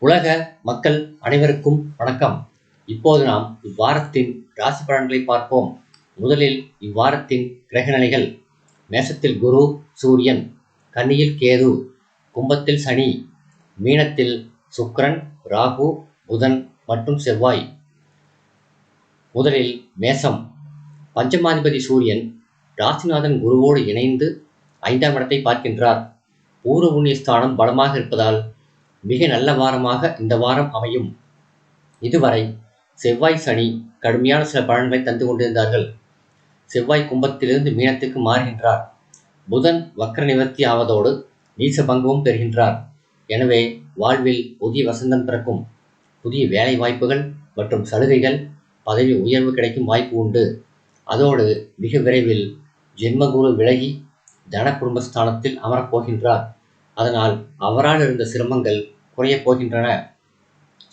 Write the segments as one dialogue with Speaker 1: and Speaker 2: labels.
Speaker 1: உலக மக்கள் அனைவருக்கும் வணக்கம். இப்போது நாம் இவ்வாரத்தின் ராசி பலன்களை பார்ப்போம். முதலில் இவ்வாரத்தின் கிரகநிலைகள். மேஷத்தில் குரு, சூரியன், கன்னியில் கேது, கும்பத்தில் சனி, மீனத்தில் சுக்கிரன், ராகு, புதன் மற்றும் செவ்வாய். முதலில் மேஷம். பஞ்சமாதிபதி சூரியன் ராசிநாதன் குருவோடு இணைந்து 5ஆம் இடத்தை பார்க்கின்றார். பூர்வ புண்ணிய ஸ்தானம் பலமாக இருப்பதால் மிக நல்ல வாரமாக இந்த வாரம் அமையும். இதுவரை செவ்வாய், சனி கடுமையான சில பலன்களை தந்து கொண்டிருந்தார்கள். செவ்வாய் கும்பத்திலிருந்து மீனத்துக்கு மாறுகின்றார். புதன் வக்ர நிவர்த்தி ஆவதோடு நீச பங்கமும் பெறுகின்றார். எனவே வாழ்வில் புதிய வசந்தம் பிறக்கும். புதிய வேலை வாய்ப்புகள் மற்றும் சலுகைகள், பதவி உயர்வு கிடைக்கும் வாய்ப்பு உண்டு. அதோடு மிக விரைவில் ஜென்மகுரு விலகி தன குடும்பஸ்தானத்தில் அமரப்போகின்றார். அதனால் அவரால் இருந்த சிரமங்கள் குறையப் போகின்றன.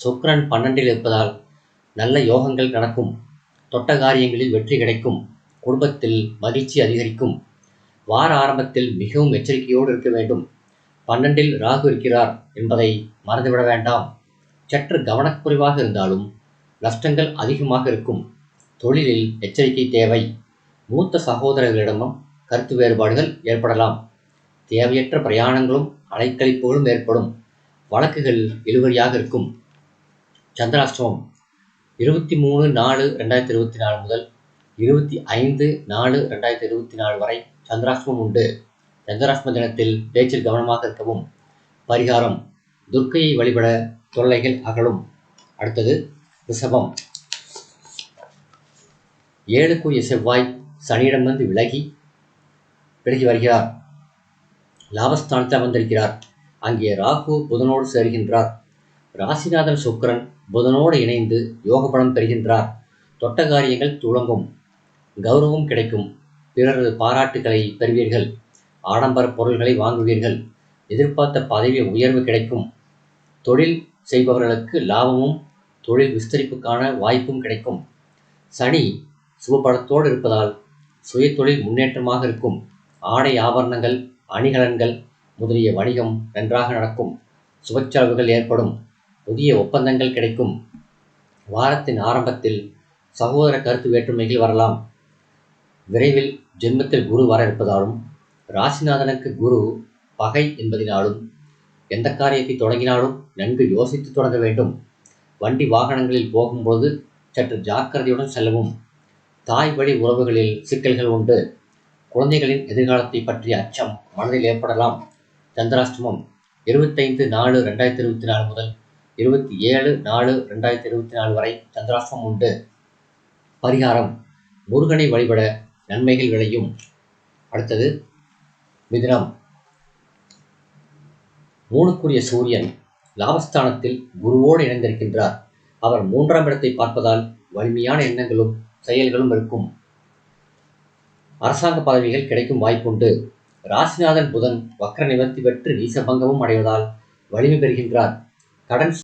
Speaker 1: சுக்கிரன் 12இல் இருப்பதால் நல்ல யோகங்கள் நடக்கும். தொட்ட காரியங்களில் வெற்றி கிடைக்கும். குடும்பத்தில் மகிழ்ச்சி அதிகரிக்கும். வார ஆரம்பத்தில் மிகவும் எச்சரிக்கையோடு இருக்க வேண்டும். 12இல் ராகு இருக்கிறார் என்பதை மறந்துவிட வேண்டாம். சற்று கவனக்குறைவாக இருந்தாலும் நஷ்டங்கள் அதிகமாக இருக்கும். தொழிலில் எச்சரிக்கை தேவை. மூத்த சகோதரர்களிடமும் கருத்து வேறுபாடுகள் ஏற்படலாம். தேவையற்ற பிரயாணங்களும் அலைக்கழிப்புகளும் ஏற்படும். வழக்குகள் இழுபறியாக இருக்கும். சந்திராஷ்டமம் 23/4/2024 முதல் 25/4/2024 வரை சந்திராஷ்டமம் உண்டு. சந்திராஷ்டம தினத்தில் பேச்சில் கவனமாக இருக்கவும். பரிகாரம்: துர்க்கையை வழிபட தொல்லைகள் அகலும். அடுத்தது ரிஷபம். 7க்குரிய செவ்வாய் சனியிடமிருந்து விலகி வருகிறார். லாபஸ்தானத்தில் அமர்ந்திருக்கிறார். அங்கே ராகு புதனோடு சேர்கின்றார். ராசிநாதன் சுக்கிரன் புதனோடு இணைந்து யோக பலம் பெறுகின்றார். தொட்ட காரியங்கள் துளங்கும். கௌரவம் கிடைக்கும். பிறரது பாராட்டுகளை பெறுவீர்கள். ஆடம்பர பொருள்களை வாங்குவீர்கள். எதிர்பார்த்த பதவி உயர்வு கிடைக்கும். தொழில் செய்பவர்களுக்கு லாபமும் தொழில் விஸ்தரிப்புக்கான வாய்ப்பும் கிடைக்கும். சனி சுபபலத்தோடு இருப்பதால் சுய தொழில் முன்னேற்றமாக இருக்கும். ஆடை ஆபரணங்கள், அணிகலன்கள் முதலிய வணிகம் நன்றாக நடக்கும். சுபச்செலவுகள் ஏற்படும். புதிய ஒப்பந்தங்கள் கிடைக்கும். வாரத்தின் ஆரம்பத்தில் சகோதர கருத்து வேற்றுமைகள் வரலாம். விரைவில் ஜென்மத்தில் குரு வர இருப்பதாலும் ராசிநாதனுக்கு குரு பகை என்பதினாலும் எந்த காரியத்தை தொடங்கினாலும் நன்கு யோசித்து தொடங்க வேண்டும். வண்டி வாகனங்களில் போகும்போது சற்று ஜாக்கிரதையுடன் செல்லவும். தாய் வழி உறவுகளில் சிக்கல்கள் உண்டு. குழந்தைகளின் எதிர்காலத்தை பற்றிய அச்சம் மனதில் ஏற்படலாம். சந்திராஷ்டமம் 25/4/2024 முதல் 27/4/2024 வரை சந்திராஷ்டமம் உண்டு. பரிகாரம்: முருகனை வழிபட நன்மைகள் விளையும். அடுத்தது மிதுனம். 3க்குரிய சூரியன் லாபஸ்தானத்தில் குருவோடு இணைந்திருக்கின்றார். அவர் 3ஆம் இடத்தை பார்ப்பதால் வலிமையான எண்ணங்களும் செயல்களும் இருக்கும். அரசாங்க பதவிகள் கிடைக்கும் வாய்ப்புண்டு. ராசிநாதன் புதன் வக்ர நிவர்த்தி பெற்று நீசபங்கமும் அடைவதால் வலிமை பெறுகின்றார். கடன்